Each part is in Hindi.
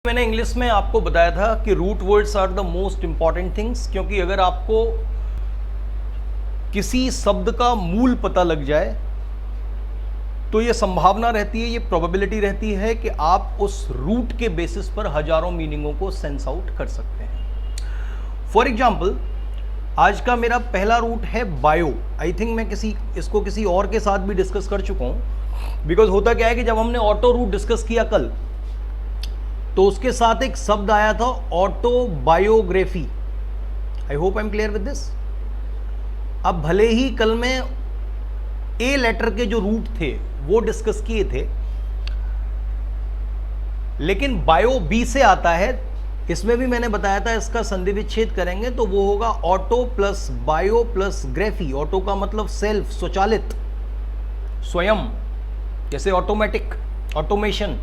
मैंने इंग्लिश में आपको बताया था कि root words are the most important things, क्योंकि अगर आपको किसी शब्द का मूल पता लग जाए तो ये संभावना रहती है, ये प्रोबेबिलिटी रहती है कि आप उस रूट के बेसिस पर हजारों मीनिंगों को सेंस आउट कर सकते हैं। फॉर एग्जाम्पल, आज का मेरा पहला रूट है बायो। आई थिंक मैं इसको किसी और के साथ भी डिस्कस कर चुका हूं। बिकॉज होता क्या है कि जब हमने ऑटो रूट डिस्कस किया कल, तो उसके साथ एक शब्द आया था autobiography. I hope I am clear with this. अब भले ही कल में ए लेटर के जो रूट थे वो डिस्कस किए थे, लेकिन बायो बी से आता है। इसमें भी मैंने बताया था इसका संधि विच्छेद करेंगे तो वो होगा auto plus bio plus graphy. Auto का मतलब सेल्फ, स्वचालित, स्वयं, जैसे ऑटोमेटिक, ऑटोमेशन,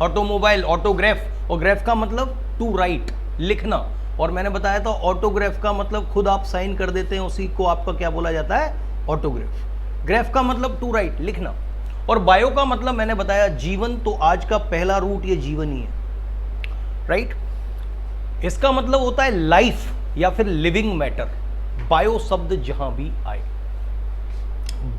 ऑटोमोबाइल, ऑटोग्राफ। और ग्राफ का मतलब टू राइट, लिखना। और मैंने बताया था ऑटोग्राफ का मतलब खुद आप साइन कर देते हैं, उसी को आपका क्या बोला जाता है, ऑटोग्राफ। ग्राफ का मतलब टू राइट, लिखना। और बायो का मतलब मैंने बताया जीवन। तो आज का पहला रूट ये जीवन ही है, राइट। इसका मतलब होता है लाइफ या फिर लिविंग मैटर। बायो शब्द जहां भी आए,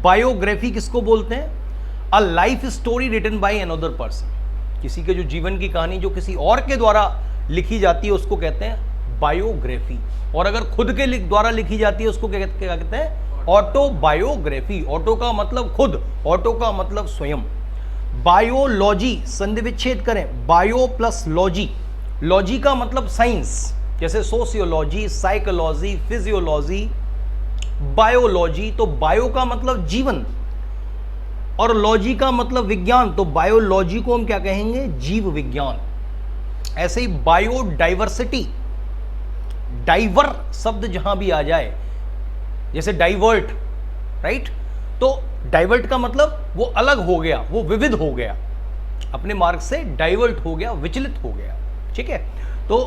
बायोग्राफी किसको बोलते हैं? A life story written by another person. किसी के जो जीवन की कहानी जो किसी और के द्वारा लिखी जाती है उसको कहते हैं बायोग्राफी। और अगर खुद के द्वारा लिखी जाती है उसको क्या कहते हैं? ऑटोबायोग्राफी। ऑटो का मतलब खुद, ऑटो का मतलब स्वयं। बायोलॉजी, संधि विच्छेद करें, बायो प्लस लॉजी। लॉजी का मतलब साइंस, जैसे सोशियोलॉजी, साइकोलॉजी, फिजियोलॉजी, बायोलॉजी। तो बायो का मतलब जीवन और लॉजी का मतलब विज्ञान। तो बायोलॉजी को हम क्या कहेंगे? जीव विज्ञान। ऐसे ही बायोडाइवर्सिटी, डाइवर शब्द जहां भी आ जाए, जैसे डाइवर्ट, राइट। तो डाइवर्ट का मतलब वो अलग हो गया, वो विविध हो गया, अपने मार्ग से डाइवर्ट हो गया, विचलित हो गया, ठीक है। तो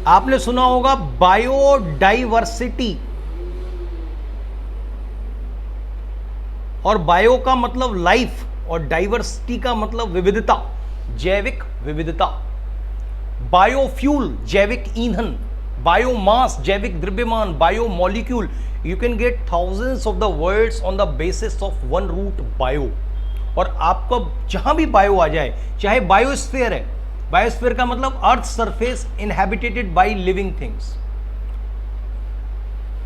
आपने सुना होगा बायोडाइवर्सिटी। और बायो का मतलब लाइफ और डाइवर्सिटी का मतलब विविधता, जैविक विविधता। बायोफ्यूल, जैविक ईंधन। बायोमास, जैविक द्रव्यमान। Biomolecule. You can get thousands of the words on the basis of one root bio. और आपको जहां भी बायो आ जाए, चाहे बायोस्फीयर है, बायोस्फीयर का मतलब earth surface inhabited by living things,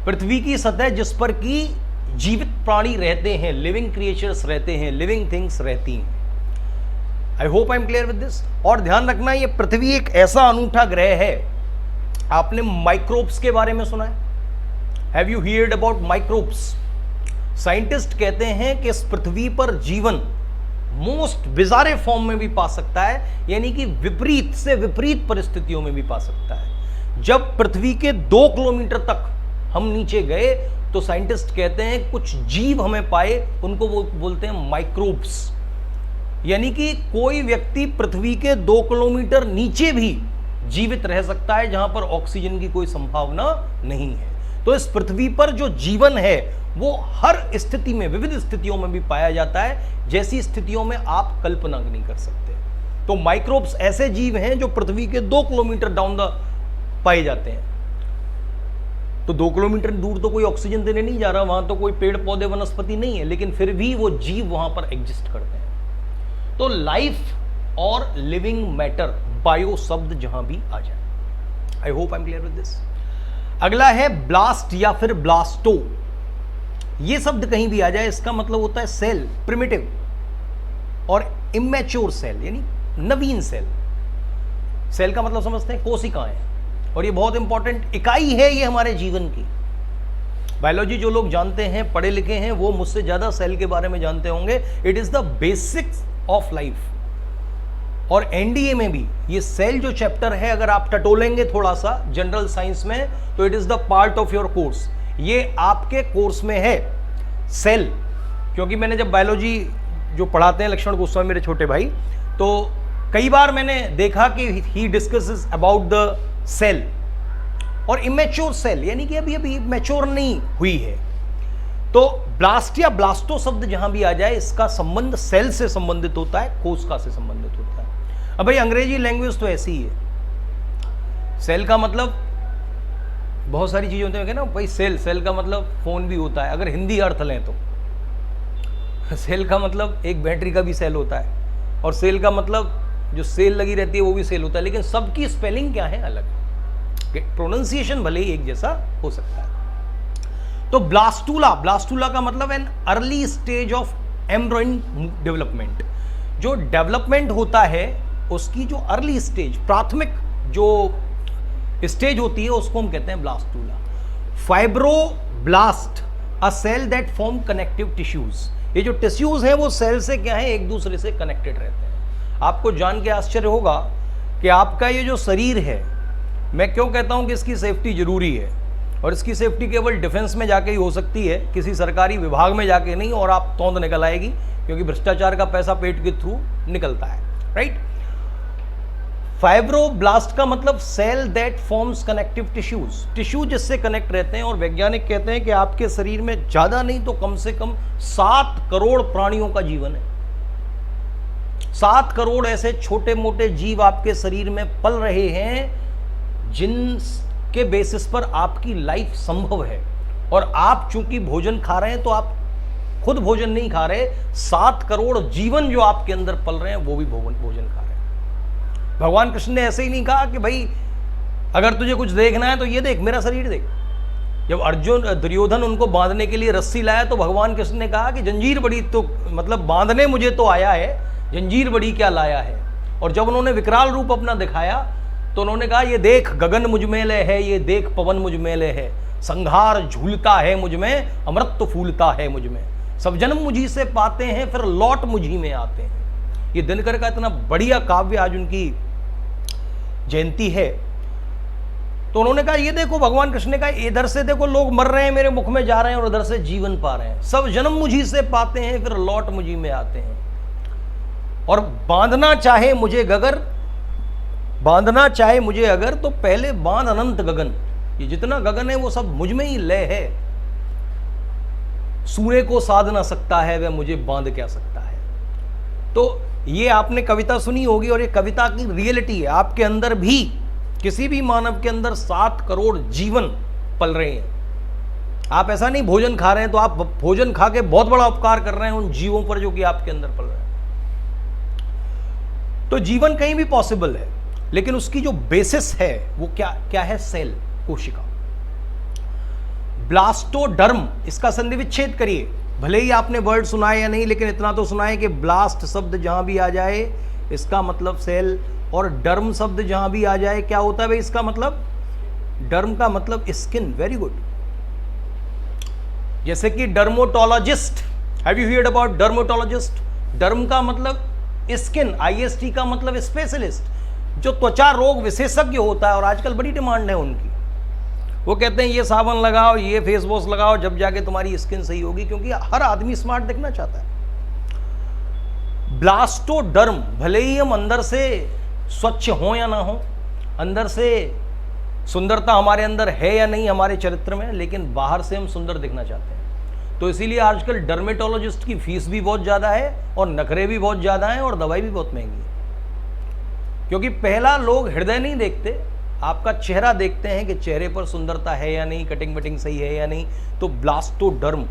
पृथ्वी की सतह जिस पर की जीवित प्राणी रहते हैं, लिविंग क्रिएचर्स रहते हैं, लिविंग थिंग्स रहती हैं। आई hope I am clear with this. और ध्यान रखना, ये पृथ्वी एक ऐसा अनूठा ग्रह है। आपने माइक्रोब्स के बारे में सुना है? Have you heard about microbes? Scientist कहते हैं कि इस पृथ्वी पर जीवन मोस्ट बिजारे फॉर्म में भी पा सकता है, यानी कि विपरीत से विपरीत परिस्थितियों में भी पा सकता है। जब पृथ्वी के 2 किलोमीटर तक हम नीचे गए तो साइंटिस्ट कहते हैं कुछ जीव हमें पाए, उनको वो बोलते हैं माइक्रोब्स। यानी कि कोई व्यक्ति पृथ्वी के 2 किलोमीटर नीचे भी जीवित रह सकता है, जहां पर ऑक्सीजन की कोई संभावना नहीं है। तो इस पृथ्वी पर जो जीवन है वो हर स्थिति में, विविध स्थितियों में भी पाया जाता है, जैसी स्थितियों में आप कल्पना नहीं कर सकते। तो माइक्रोब्स ऐसे जीव हैं जो पृथ्वी के 2 किलोमीटर डाउन द पाए जाते हैं। तो 2 किलोमीटर दूर तो कोई ऑक्सीजन देने नहीं जा रहा, वहां तो कोई पेड़ पौधे वनस्पति नहीं है, लेकिन फिर भी वो जीव वहां पर एग्जिस्ट करते हैं। तो लाइफ और लिविंग मैटर, बायो शब्द जहां भी आ जाए। आई hope I am clear with this. अगला है ब्लास्ट या फिर ब्लास्टो। ये शब्द कहीं भी आ जाए, इसका मतलब होता है सेल, प्रिमिटिव और इमेच्योर सेल, यानी नवीन सेल। सेल का मतलब समझते हैं, कोशिकाएं। और ये बहुत इंपॉर्टेंट इकाई है ये हमारे जीवन की। बायोलॉजी जो लोग जानते हैं, पढ़े लिखे हैं, वो मुझसे ज्यादा सेल के बारे में जानते होंगे। It is the basics of life. और एनडीए में भी ये सेल जो चैप्टर है, अगर आप टटोलेंगे थोड़ा सा जनरल साइंस में, तो it is the part of your course. ये आपके कोर्स में है सेल। क्योंकि मैंने जब बायोलॉजी जो पढ़ाते हैं लक्ष्मण गोस्वामी मेरे छोटे भाई, तो कई बार मैंने देखा कि ही डिस्कसेस अबाउट द सेल। और इमेच्योर सेल यानी कि अभी मैच्योर नहीं हुई है। तो ब्लास्ट या ब्लास्टो शब्द जहां भी आ जाए, इसका संबंध सेल से संबंधित होता है, कोशिका से संबंधित होता है। अब भाई अंग्रेजी लैंग्वेज तो ऐसी ही है। सेल का मतलब बहुत सारी चीजें होती है ना भाई, सेल का मतलब फोन भी होता है, अगर हिंदी अर्थ लें तो। सेल का मतलब एक बैटरी का भी सेल होता है, और सेल का मतलब जो सेल लगी रहती है वो भी सेल होता है, लेकिन सबकी स्पेलिंग क्या है अलग, प्रोनाउंसिएशन भले ही एक जैसा हो सकता है। तो ब्लास्टूला का मतलब an early stage of embryonic development. जो डेवलपमेंट होता है उसकी जो अर्ली स्टेज, प्राथमिक जो स्टेज होती है उसको हम कहते हैं blastula. Fibroblast, a cell that form connective tissues. ये जो टिश्यूज हैं वो सेल से क्या है, एक दूसरे से कनेक्टेड रहते हैं। आपको जान के आश्चर्य होगा कि आपका ये जो शरीर है, मैं क्यों कहता हूं कि इसकी सेफ्टी जरूरी है, और इसकी सेफ्टी केवल डिफेंस में जाके ही हो सकती है, किसी सरकारी विभाग में जाके नहीं, और आप तौंद निकल आएगी, क्योंकि भ्रष्टाचार का पैसा पेट के थ्रू निकलता है, राइट। फाइब्रोब्लास्ट का मतलब cell that forms connective tissues, tissue जिससे कनेक्ट रहते हैं। और वैज्ञानिक कहते हैं कि आपके शरीर में ज्यादा नहीं तो कम से कम 7 करोड़ प्राणियों का जीवन है। 7 करोड़ ऐसे छोटे मोटे जीव आपके शरीर में पल रहे हैं जिनके बेसिस पर आपकी लाइफ संभव है। और आप चूंकि भोजन खा रहे हैं तो आप खुद भोजन नहीं खा रहे, 7 करोड़ जीवन जो आपके अंदर पल रहे हैं वो भी भोजन खा रहे हैं। भगवान कृष्ण ने ऐसे ही नहीं कहा कि भाई अगर तुझे कुछ देखना है तो ये देख, मेरा शरीर देख। जब अर्जुन दुर्योधन उनको बांधने के लिए रस्सी लाया तो भगवान कृष्ण ने कहा कि जंजीर बड़ी, तो मतलब बांधने मुझे तो आया है, जंजीर बड़ी क्या लाया है। और जब उन्होंने विकराल रूप अपना दिखाया तो उन्होंने कहा ये देख गगन मुझ में लय है, ये देख पवन मुझ में लय है, संहार झूलता है मुझ में, अमृत फूलता है मुझ में, सब जन्म मुझी से पाते हैं फिर लौट मुझी में आते हैं। ये दिनकर का इतना बढ़िया काव्य, आज उनकी जयंती है। तो उन्होंने कहा ये देखो, भगवान कृष्ण ने कहा इधर से देखो लोग मर रहे हैं, मेरे मुख में जा रहे हैं, और उधर से जीवन पा रहे हैं, सब जन्म मुझी से पाते हैं फिर लौट मुझी में आते हैं। और बांधना चाहे मुझे अगर तो पहले बांध अनंत गगन। ये जितना गगन है वो सब मुझ में ही लय है। सूर्य को साध ना सकता है वह मुझे बांध क्या सकता है। तो ये आपने कविता सुनी होगी, और ये कविता की रियलिटी है। आपके अंदर भी, किसी भी मानव के अंदर 7 करोड़ जीवन पल रहे हैं। आप ऐसा नहीं भोजन खा रहे हैं तो आप भोजन खा के बहुत बड़ा उपकार कर रहे हैं उन जीवों पर जो कि आपके अंदर पल रहे हैं। तो जीवन कहीं भी पॉसिबल है, लेकिन उसकी जो बेसिस है वो क्या है, सेल, कोशिका। ब्लास्टोडर्म, इसका संधि विच्छेद करिए। भले ही आपने वर्ड सुना है या नहीं, लेकिन इतना तो सुना है कि ब्लास्ट शब्द जहां भी आ जाए इसका मतलब सेल, और डर्म शब्द जहां भी आ जाए क्या होता है भाई, इसका मतलब, डर्म का मतलब स्किन। Very good. जैसे कि dermatologist, have you heard about dermatologist? Derm का मतलब स्किन, IST का मतलब स्पेशलिस्ट, जो त्वचा रोग विशेषज्ञ होता है। और आजकल बड़ी डिमांड है उनकी। वो कहते हैं ये साबुन लगाओ, ये फेस वॉश लगाओ, जब जाके तुम्हारी स्किन सही होगी, क्योंकि हर आदमी स्मार्ट दिखना चाहता है। ब्लास्टोडर्म, भले ही हम अंदर से स्वच्छ हो या ना हो, अंदर से सुंदरता हमारे अंदर है या नहीं हमारे चरित्र में, लेकिन बाहर से हम सुंदर दिखना चाहते हैं। तो इसीलिए आजकल डर्मेटोलॉजिस्ट की फीस भी बहुत ज़्यादा है, और नखरे भी बहुत ज़्यादा हैं, और दवाई भी बहुत महंगी है। क्योंकि पहला लोग हृदय नहीं देखते, आपका चेहरा देखते हैं कि चेहरे पर सुंदरता है या नहीं, कटिंग वटिंग सही है या नहीं। तो ब्लास्टोडर्म,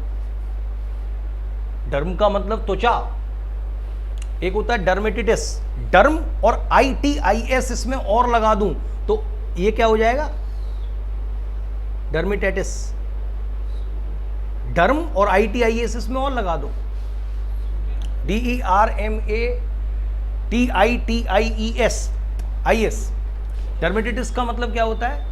डर्म का मतलब त्वचा। एक होता है डर्मेटिटिस, डर्म और ITIS इसमें और लगा दूं तो ये क्या हो जाएगा, डर्मेटाइटिस। डर्म और ITIS इसमें और लगा दो, DERMATITIES। डर्मेटिटिस का मतलब क्या होता है,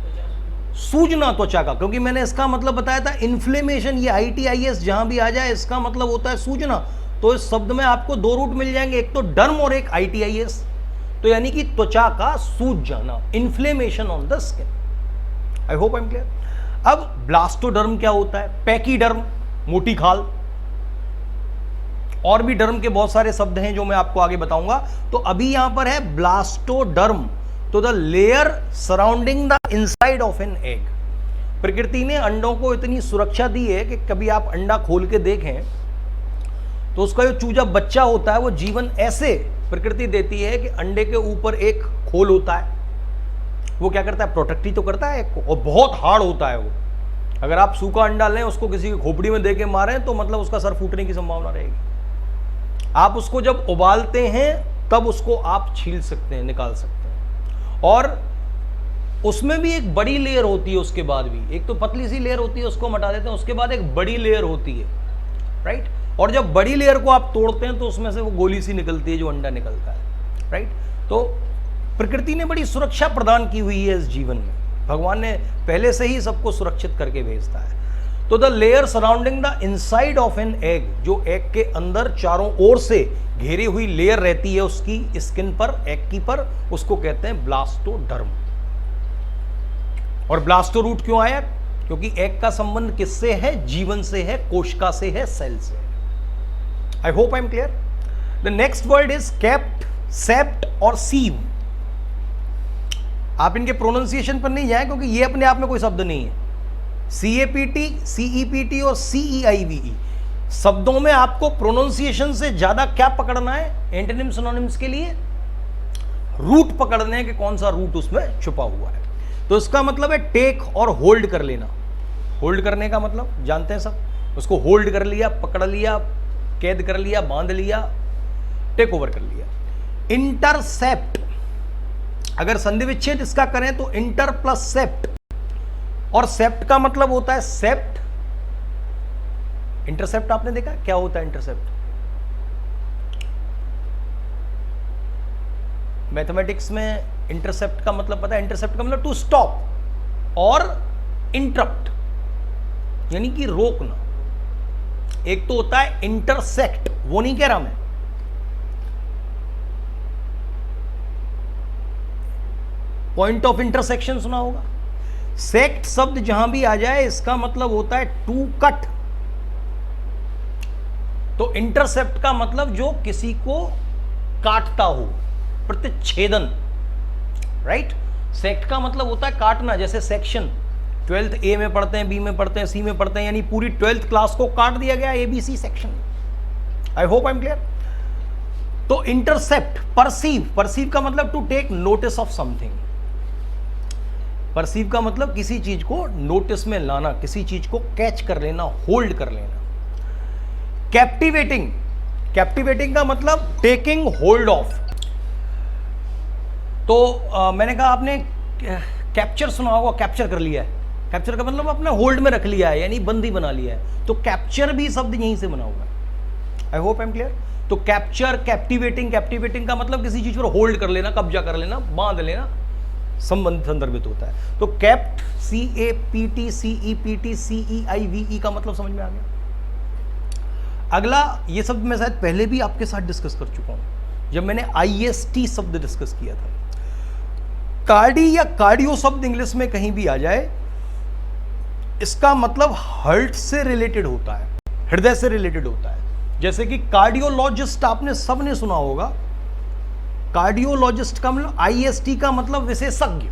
सूजना त्वचा का। क्योंकि मैंने इसका मतलब बताया था इन्फ्लेमेशन, ये ITIS जहां भी आ जाए इसका मतलब होता है सूजना। तो इस शब्द में आपको 2 रूट मिल जाएंगे, एक तो डर्म और एक ITIS। तो यानी कि त्वचा का सूज जाना, inflammation on the skin. I hope I am clear. अब ब्लास्टोडर्म क्या होता है, पैकीडर्म, मोटी खाल, और भी डर्म के बहुत सारे शब्द हैं जो मैं आपको आगे बताऊंगा। तो अभी यहां पर है ब्लास्टोडर्म, तो the layer surrounding the inside of an egg. प्रकृति ने अंडों को इतनी सुरक्षा दी है कि कभी आप अंडा खोल के देखें तो उसका जो चूजा बच्चा होता है वो जीवन ऐसे प्रकृति देती है कि अंडे के ऊपर एक खोल होता है, वो क्या करता है, प्रोटेक्ट ही तो करता है एक, और बहुत हार्ड होता है वो। अगर आप सूखा अंडा लें, उसको किसी की खोपड़ी में दे के मारें तो मतलब उसका सर फूटने की संभावना रहेगी। आप उसको जब उबालते हैं तब उसको आप छील सकते हैं, निकाल सकते हैं, और उसमें भी एक बड़ी लेयर होती है। उसके बाद भी एक तो पतली सी लेयर होती है, उसको हटा देते हैं, उसके बाद एक बड़ी लेयर होती है, राइट। और जब बड़ी लेयर को आप तोड़ते हैं तो उसमें से वो गोली सी निकलती है जो अंडा निकलता है, राइट। तो प्रकृति ने बड़ी सुरक्षा प्रदान की हुई है इस जीवन में, भगवान ने पहले से ही सबको सुरक्षित करके भेजता है। तो the layer surrounding the inside of an egg, जो एग के अंदर चारों ओर से घेरी हुई लेयर रहती है उसकी स्किन पर, एग की पर, उसको कहते हैं ब्लास्टोडर्म। और ब्लास्टो रूट क्यों आया? क्योंकि एग का संबंध किससे है? जीवन से है, कोशिका से है, सेल से है। I hope I am clear. The next word is capt, cept और सीव। आप इनके प्रोनाउंसिएशन पर नहीं जाए क्योंकि ये अपने आप में कोई शब्द नहीं है। CAPT, CEPT और CEIVE शब्दों में आपको प्रोनाउंसिएशन से ज्यादा क्या पकड़ना है? एंटोनिम सिनोनिम्स के लिए रूट पकड़ने हैं कि कौन सा रूट उसमें छुपा हुआ है। तो इसका मतलब है टेक और होल्ड कर लेना। होल्ड करने का मतलब जानते हैं सब, उसको होल्ड कर लिया, पकड़ लिया, कैद कर लिया, बांध लिया, टेक ओवर कर लिया। इंटरसेप्ट, अगर संधि विच्छेद इसका करें तो इंटर प्लस सेप्ट, और सेप्ट का मतलब होता है सेप्ट। इंटरसेप्ट आपने देखा क्या होता है? इंटरसेप्ट मैथमेटिक्स में इंटरसेप्ट का मतलब पता है? इंटरसेप्ट का मतलब टू स्टॉप और इंटरप्ट, यानी कि रोकना। एक तो होता है इंटरसेक्ट, वो नहीं कह रहा मैं, पॉइंट ऑफ इंटरसेक्शन सुना होगा। सेक्ट शब्द जहां भी आ जाए इसका मतलब होता है टू कट। तो इंटरसेप्ट का मतलब जो किसी को काटता हो, प्रतिच्छेदन, राइट। सेक्ट का मतलब होता है काटना, जैसे सेक्शन 12th A में पढ़ते हैं, B में पढ़ते हैं, C में पढ़ते हैं, यानी पूरी 12th क्लास को काट दिया गया ABC section. I hope I am clear. तो इंटरसेप्ट, परसीव, परसीव का मतलब to take notice of something. Perceive का मतलब किसी चीज को नोटिस में लाना, किसी चीज को कैच कर लेना, होल्ड कर लेना। कैप्टिवेटिंग, कैप्टिवेटिंग का मतलब टेकिंग होल्ड ऑफ। तो मैंने कहा आपने कैप्चर सुना होगा, कैप्चर कर लिया है। कैप्चर का मतलब अपने होल्ड में रख लिया है, यानी बंदी बना लिया है। तो कैप्चर भी शब्द यहीं से बना हुआ है। I hope I am clear. तो कैप्चर, कैप्टिवेटिंग, कैप्टिवेटिंग का मतलब किसी चीज पर होल्ड कर लेना, कब्जा कर लेना, बांध लेना, संबंध संदर्भित होता है। तो कैप्ट, CAPT, CEPT, CEIVE का मतलब समझ में आ गया। अगला ये शब्द मैं शायद पहले भी आपके साथ डिस्कस कर चुका हूं जब मैंने IST शब्द डिस्कस किया था। कार्डी या कार्डियो शब्द इंग्लिश में कहीं भी आ जाए, इसका मतलब हार्ट से रिलेटेड होता है, हृदय से रिलेटेड होता है। जैसे कि कार्डियोलॉजिस्ट आपने सबने सुना होगा। कार्डियोलॉजिस्ट का मतलब, IST का मतलब विशेषज्ञ,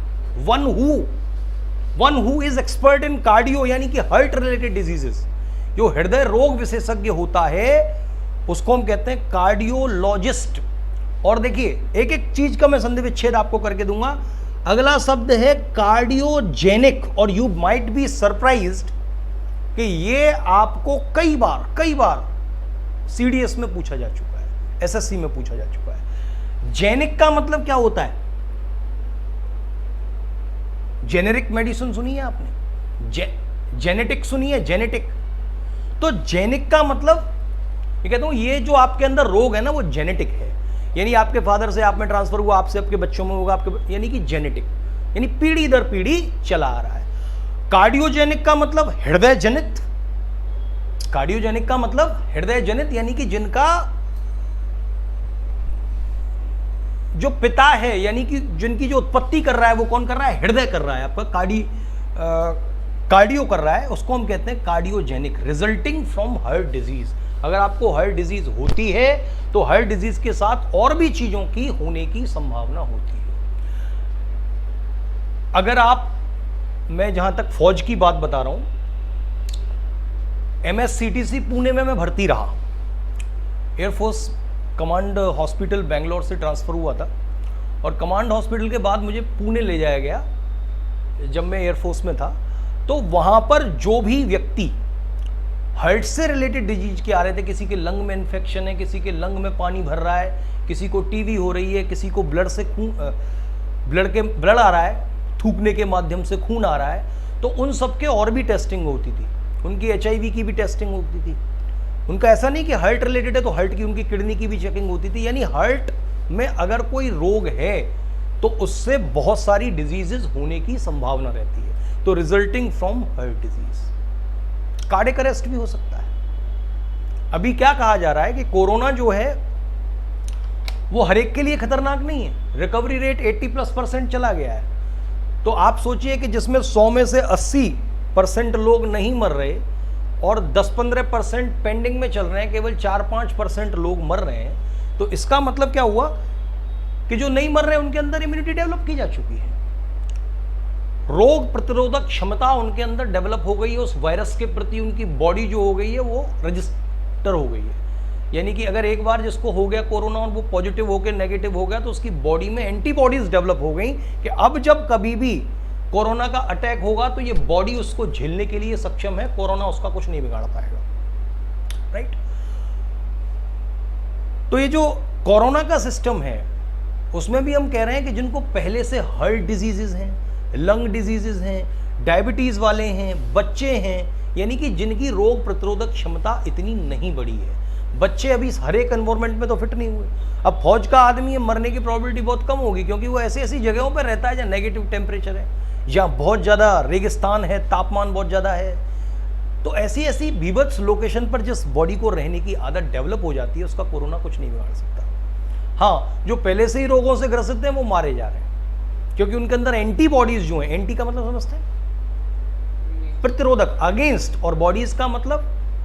one who is expert in cardio, यानी कि हार्ट रिलेटेड डिजीजेस। जो हृदय रोग विशेषज्ञ होता है उसको हम कहते हैं कार्डियोलॉजिस्ट। और देखिए एक एक चीज का मैं संधि विच्छेद आपको करके दूंगा। अगला शब्द है कार्डियोजेनिक, और यू माइट बी सरप्राइज्ड कि ये आपको कई बार CDS में पूछा जा चुका है, SSC में पूछा जा चुका है। जेनिक का मतलब क्या होता है? जेनेरिक मेडिसिन सुनी है आपने? जेनेटिक सुनी है? जेनेटिक। तो जेनिक का मतलब ये कहता हूं, ये जो आपके अंदर रोग है ना वो जेनेटिक है, यानी आपके फादर से आप में ट्रांसफर हुआ, आपसे आपके बच्चों में होगा, आपके, यानी कि जेनेटिक, यानी पीढ़ी दर पीढ़ी चला आ रहा है। कार्डियोजेनिक का मतलब हृदय जनित। कार्डियोजेनिक का मतलब हृदय जनित, यानी कि जिनका जो पिता है, यानी कि जिनकी जो उत्पत्ति कर रहा है वो कौन कर रहा है? हृदय कर रहा है, आपका कार्डियो कर रहा है, उसको हम कहते हैं cardiogenic, resulting from heart disease. अगर आपको हार्ट डिजीज होती है तो हार्ट डिजीज के साथ और भी चीजों की होने की संभावना होती है। अगर आप, मैं जहां तक फौज की बात बता रहा हूं, MSCTC पुणे में मैं भर्ती रहा, एयरफोर्स कमांड हॉस्पिटल बेंगलोर से ट्रांसफ़र हुआ था, और कमांड हॉस्पिटल के बाद मुझे पुणे ले जाया गया जब मैं एयरफोर्स में था। तो वहाँ पर जो भी व्यक्ति हार्ट से रिलेटेड डिजीज के आ रहे थे, किसी के लंग में इन्फेक्शन है, किसी के लंग में पानी भर रहा है, किसी को टीबी हो रही है, किसी को ब्लड आ रहा है, थूकने के माध्यम से खून आ रहा है, तो उन सब के और भी टेस्टिंग होती थी। उनकी HIV की भी टेस्टिंग होती थी। उनका ऐसा नहीं कि हार्ट रिलेटेड है तो हार्ट की, उनकी किडनी की भी चेकिंग होती थी। यानी हार्ट में अगर कोई रोग है तो उससे बहुत सारी डिजीजेस होने की संभावना रहती है, तो resulting from heart disease. Cardiac arrest भी हो सकता है। अभी क्या कहा जा रहा है कि कोरोना जो है वो हर एक के लिए खतरनाक नहीं है। रिकवरी रेट 80+% चला गया है। तो आप सोचिए कि जिसमें 100 में से 80% लोग नहीं मर रहे और 10-15% पेंडिंग में चल रहे हैं, केवल 4-5% लोग मर रहे हैं, तो इसका मतलब क्या हुआ कि जो नहीं मर रहे हैं उनके अंदर इम्यूनिटी डेवलप की जा चुकी है, रोग प्रतिरोधक क्षमता उनके अंदर डेवलप हो गई है, उस वायरस के प्रति उनकी बॉडी जो हो गई है वो रजिस्टर हो गई है। यानी कि अगर एक बार जिसको हो गया कोरोना और वो पॉजिटिव होकर नेगेटिव हो गया तो उसकी बॉडी में एंटीबॉडीज डेवलप हो गई कि अब जब कभी भी कोरोना का अटैक होगा तो ये बॉडी उसको झेलने के लिए सक्षम है, कोरोना उसका कुछ नहीं बिगाड़ पाएगा। राइट। तो ये जो कोरोना का सिस्टम है उसमें भी हम कह रहे हैं कि जिनको पहले से हार्ट डिजीजेज हैं, लंग डिजीजेज हैं, डायबिटीज वाले हैं, बच्चे हैं, यानी कि जिनकी रोग प्रतिरोधक क्षमता इतनी नहीं बढ़ी है, बच्चे अभी हर एक एनवायरमेंट में तो फिट नहीं हुए। अब फौज का आदमी है, मरने की प्रोबेबिलिटी बहुत कम होगी क्योंकि वो ऐसी ऐसी जगहों पर रहता है जहाँ नेगेटिव टेम्परेचर है, जहाँ बहुत ज़्यादा रेगिस्तान है, तापमान बहुत ज़्यादा है। तो ऐसी ऐसी बीभत्स लोकेशन पर जिस बॉडी को रहने की आदत डेवलप हो जाती है उसका कोरोना कुछ नहीं बिगाड़ सकता। हाँ, जो पहले से ही रोगों से ग्रसित हैं वो मारे जा रहे हैं क्योंकि उनके अंदर एंटीबॉडीज जो हैं, एंटी का मतलब समझते हैं प्रतिरोधक, अगेंस्ट, और बॉडीज का मतलब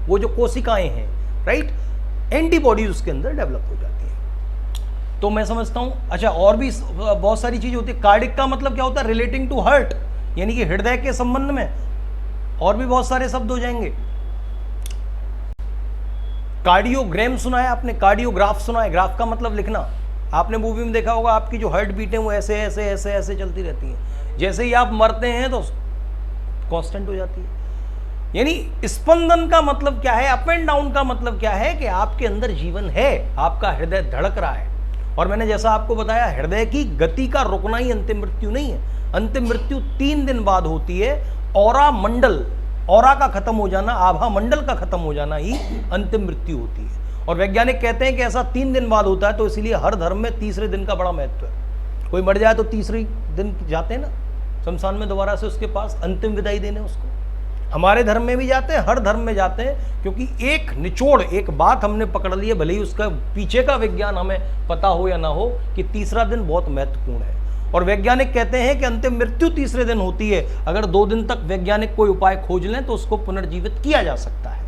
वो जो कोशिकाएं हैं, राइट, एंटीबॉडीज उसके अंदर डेवलप हो जाती है। तो मैं समझता हूं, अच्छा और भी बहुत सारी चीजें होती है। कार्डिक का मतलब क्या होता है? रिलेटिंग टू हार्ट, यानी कि हृदय के संबंध में, और भी बहुत सारे शब्द हो जाएंगे। कार्डियोग्राम सुना है आपने, कार्डियोग्राफ सुना है, ग्राफ का मतलब लिखना। आपने मूवी में देखा होगा आपकी जो हार्ट बीटें वो ऐसे ऐसे ऐसे ऐसे चलती रहती हैं, जैसे ही आप मरते हैं तो कांस्टेंट हो जाती है। यानी स्पंदन का मतलब क्या है, अप एंड डाउन का मतलब क्या है कि आपके अंदर जीवन है, आपका हृदय धड़क रहा है। और मैंने जैसा आपको बताया, हृदय की गति का रुकना ही अंतिम मृत्यु नहीं है। अंतिम मृत्यु 3 दिन बाद होती है। औरा मंडल, औरा का खत्म हो जाना, आभा मंडल का खत्म हो जाना ही अंतिम मृत्यु होती है। और वैज्ञानिक कहते हैं कि ऐसा 3 दिन बाद होता है, तो इसलिए हर धर्म में तीसरे दिन का बड़ा महत्व है। कोई मर जाए तो तीसरे दिन जाते हैं ना शमशान में दोबारा से उसके पास अंतिम विदाई देने उसको। हमारे धर्म में भी जाते हैं, हर धर्म में जाते हैं, क्योंकि एक निचोड़, एक बात हमने पकड़ ली है, भले ही उसका पीछे का विज्ञान हमें पता हो या ना हो, कि तीसरा दिन बहुत महत्वपूर्ण है। और वैज्ञानिक कहते हैं कि अंतिम मृत्यु तीसरे दिन होती है। अगर 2 दिन तक वैज्ञानिक कोई उपाय खोज लें तो उसको पुनर्जीवित किया जा सकता है।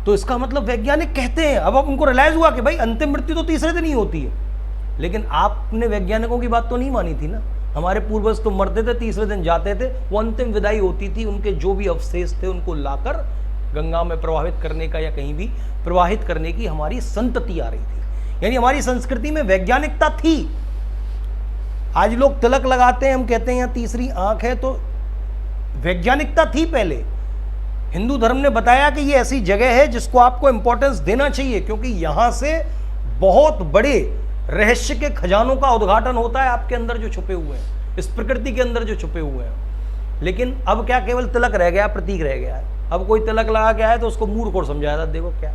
तो इसका मतलब वैज्ञानिक कहते हैं, अब उनको रियलाइज हुआ कि भाई अंतिम मृत्यु तो तीसरे दिन ही होती है। लेकिन आपने वैज्ञानिकों की बात तो नहीं मानी थी ना। हमारे पूर्वज तो मरते थे, तीसरे दिन जाते थे, वो अंतिम विदाई होती थी, उनके जो भी अवशेष थे उनको लाकर गंगा में प्रवाहित करने का या कहीं भी प्रवाहित करने की हमारी संतति आ रही थी। यानी हमारी संस्कृति में वैज्ञानिकता थी। आज लोग तिलक लगाते हैं, हम कहते हैं यहाँ तीसरी आंख है, तो वैज्ञानिकता थी पहले। हिंदू धर्म ने बताया कि ये ऐसी जगह है जिसको आपको इंपॉर्टेंस देना चाहिए, क्योंकि यहां से बहुत बड़े रहस्य के खजानों का उद्घाटन होता है आपके अंदर जो छुपे हुए हैं, इस प्रकृति के अंदर जो छुपे हुए हैं। लेकिन अब क्या केवल तिलक रह गया, प्रतीक रह गया है। अब कोई तिलक लगा के आए तो उसको मूर्ख और समझाया था, देखो क्या,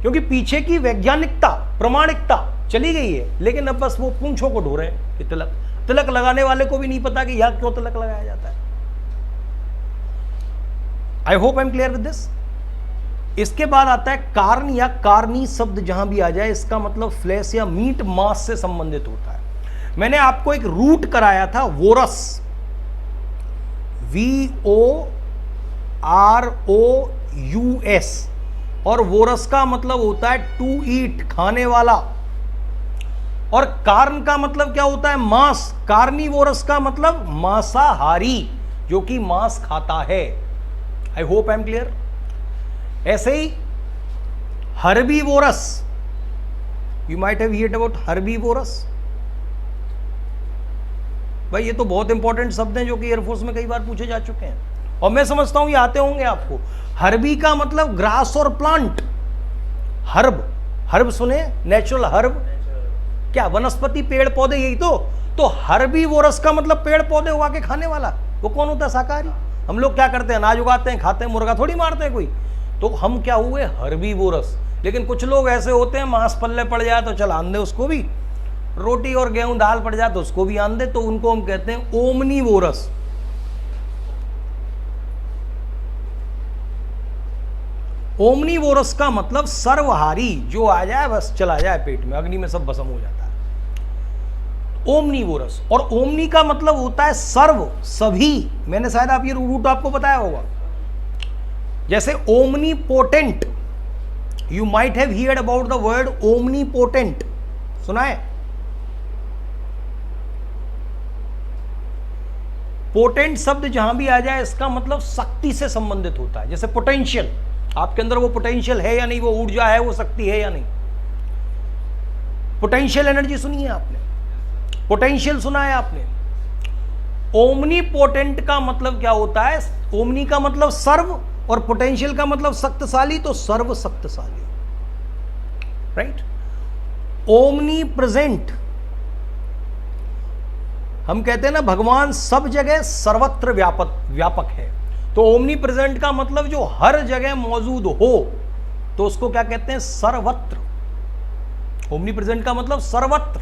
क्योंकि पीछे की वैज्ञानिकता, प्रामाणिकता चली गई है। लेकिन अब बस वो पूंछों को ढो रहे हैं कि तिलक लगाने वाले को भी नहीं पता कि यहां क्यों तिलक लगाया जाता है। I hope I am clear with this. इसके बाद आता है कार्न या कार्नी शब्द, जहां भी आ जाए इसका मतलब फ्लैश या मीट, मांस से संबंधित होता है। मैंने आपको एक रूट कराया था, वोरस, VOROUS, और वोरस का मतलब होता है टू ईट, खाने वाला। और कार्न का मतलब क्या होता है? मांस। कार्निवोरस का मतलब मांसाहारी, जो कि मांस खाता है। I hope I am clear. ऐसे ही herbivorous, you might have heard about herbivorous. भाई ये तो बहुत इंपॉर्टेंट शब्द हैं जो कि एयरफोर्स में कई बार पूछे जा चुके हैं, और मैं समझता हूं ये आते होंगे आपको। हर्बी का मतलब ग्रास और प्लांट। हर्ब, हर्ब सुने, नेचुरल हर्ब, क्या वनस्पति पेड़ पौधे, यही तो हर्बीवोरस का मतलब पेड़ पौधे उगा के खाने वाला। वो कौन होता है? शाकाहारी। हम लोग क्या करते हैं, अनाज उगाते हैं, खाते हैं, मुर्गा थोड़ी मारते हैं कोई। तो हम क्या हुए? हर्बीवोरस। लेकिन कुछ लोग ऐसे होते हैं, मांस पल्ले पड़ जाए तो चल आन दे उसको भी, रोटी और गेहूं दाल पड़ जाए तो उसको भी आन दे, तो उनको हम कहते हैं ओमनीवोरस। ओमनीवोरस का मतलब सर्वहारी, जो आ जाए बस चला जाए पेट में, अग्नि में सब भस्म हो जाता है, ओमनीवोरस। और ओमनी का मतलब होता है सर्व, सभी। मैंने शायद आप ये रूट आपको बताया होगा, जैसे omnipotent, you might have heard about the word omnipotent, सुना है? पोटेंट शब्द जहां भी आ जाए इसका मतलब शक्ति से संबंधित होता है। जैसे पोटेंशियल, आपके अंदर वो पोटेंशियल है या नहीं, वो ऊर्जा है, वो शक्ति है या नहीं। पोटेंशियल एनर्जी सुनी है आपने, पोटेंशियल सुना है आपने। ओमनीपोटेंट का मतलब क्या होता है? ओमनी का मतलब सर्व और पोटेंशियल का मतलब शक्तिशाली, तो सर्व शक्तिशाली, राइट। ओमनी प्रेजेंट, हम कहते हैं ना भगवान सब जगह सर्वत्र व्यापक है, तो ओमनी प्रेजेंट का मतलब जो हर जगह मौजूद हो, तो उसको क्या कहते हैं? सर्वत्र। ओमनी प्रेजेंट का मतलब सर्वत्र।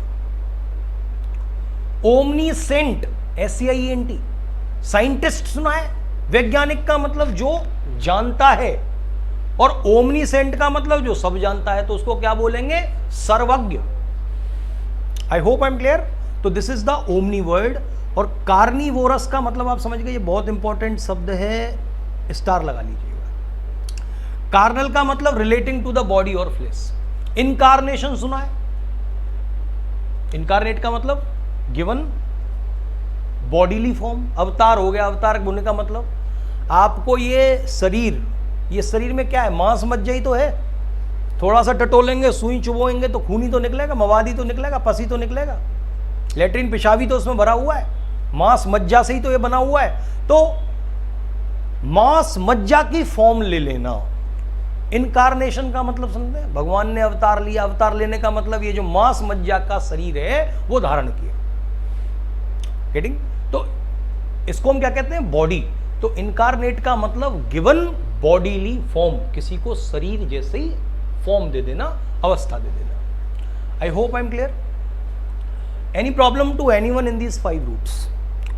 ओमनीसेंट, SCIENT, साइंटिस्ट सुना है? वैज्ञानिक का मतलब जो जानता है, और ओमनीसेंट का मतलब जो सब जानता है, तो उसको क्या बोलेंगे? सर्वज्ञ। I hope I am clear. तो this is the omni word. और कार्निवोरस का मतलब आप समझ गए, ये बहुत इंपॉर्टेंट शब्द है, स्टार लगा लीजिएगा। कार्नल का मतलब रिलेटिंग टू द बॉडी और फ्लेश। इनकारनेशन सुना है? इनकारनेट का मतलब गिवन बॉडीली फॉर्म, अवतार हो गया। अवतार होने का मतलब आपको ये शरीर में क्या है? मांस मज्जा ही तो है। थोड़ा सा टटोलेंगे, सुई चुभोएंगे तो खून ही तो निकलेगा, मवाद ही तो निकलेगा, पसी तो निकलेगा, लेटरिन पेशाबी तो उसमें भरा हुआ है, मांस मज्जा से ही तो ये बना हुआ है। तो मांस मज्जा की फॉर्म ले लेना, इनकारनेशन का मतलब समझते हैं? भगवान ने अवतार लिया। अवतार लेने का मतलब ये जो मांस मज्जा का शरीर है वो धारण किया। गेटिंग? तो इसको हम क्या कहते हैं? बॉडी। तो इनकारनेट का मतलब गिवन बॉडीली फॉर्म, किसी को शरीर जैसे ही फॉर्म दे देना, अवस्था दे देना। I hope I am clear. Any problem to anyone in these 5 roots?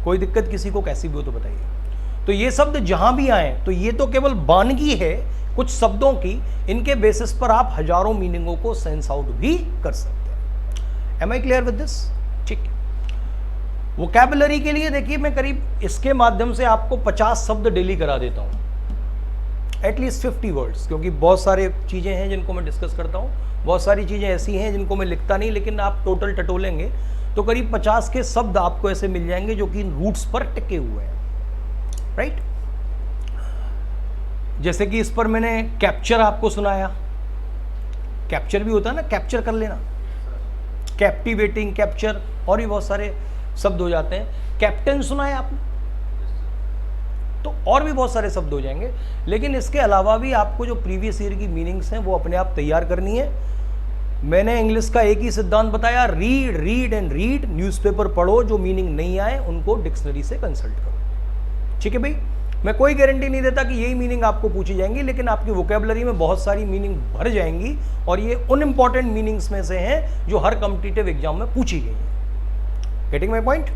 कोई दिक्कत किसी को कैसी भी हो तो बताइए। तो ये शब्द जहां भी आए, तो ये तो केवल बानगी है कुछ शब्दों की, इनके बेसिस पर आप हजारों मीनिंगों को सेंस आउट भी कर सकते हैं। Am I clear with this? ठीक। वोकैबुलरी के लिए देखिए, मैं करीब इसके माध्यम से आपको 50 शब्द डेली करा देता हूं, एटलीस्ट 50 वर्ड्स, क्योंकि बहुत सारे चीजें हैं जिनको मैं डिस्कस करता हूं, बहुत सारी चीजें ऐसी हैं जिनको मैं लिखता नहीं, लेकिन आप टोटल टटोलेंगे तो करीब 50 के शब्द आपको ऐसे मिल जाएंगे जो कि इन रूट्स पर टिके हुए हैं, राइट। जैसे कि इस पर मैंने कैप्चर आपको सुनाया, कैप्चर भी होता है ना, कैप्चर कर लेना, कैप्टिवेटिंग, कैप्चर, और भी बहुत सारे शब्द हो जाते हैं। कैप्टन सुना है आपने? तो और भी बहुत सारे शब्द हो जाएंगे, लेकिन इसके अलावा भी आपको जो प्रीवियस ईयर की मीनिंग्स हैं वो अपने आप तैयार करनी है। मैंने इंग्लिश का एक ही सिद्धांत बताया, read read and read. Newspaper पढ़ो, जो मीनिंग नहीं आए उनको डिक्शनरी से कंसल्ट करो, ठीक है भाई। मैं कोई गारंटी नहीं देता कि यही मीनिंग आपको पूछी जाएंगी, लेकिन आपकी वोकैबुलरी में बहुत सारी मीनिंग भर जाएंगी, और ये उन इंपॉर्टेंट मीनिंग्स में से हैं जो हर कॉम्पिटिटिव एग्जाम में पूछी गई है। Getting my point?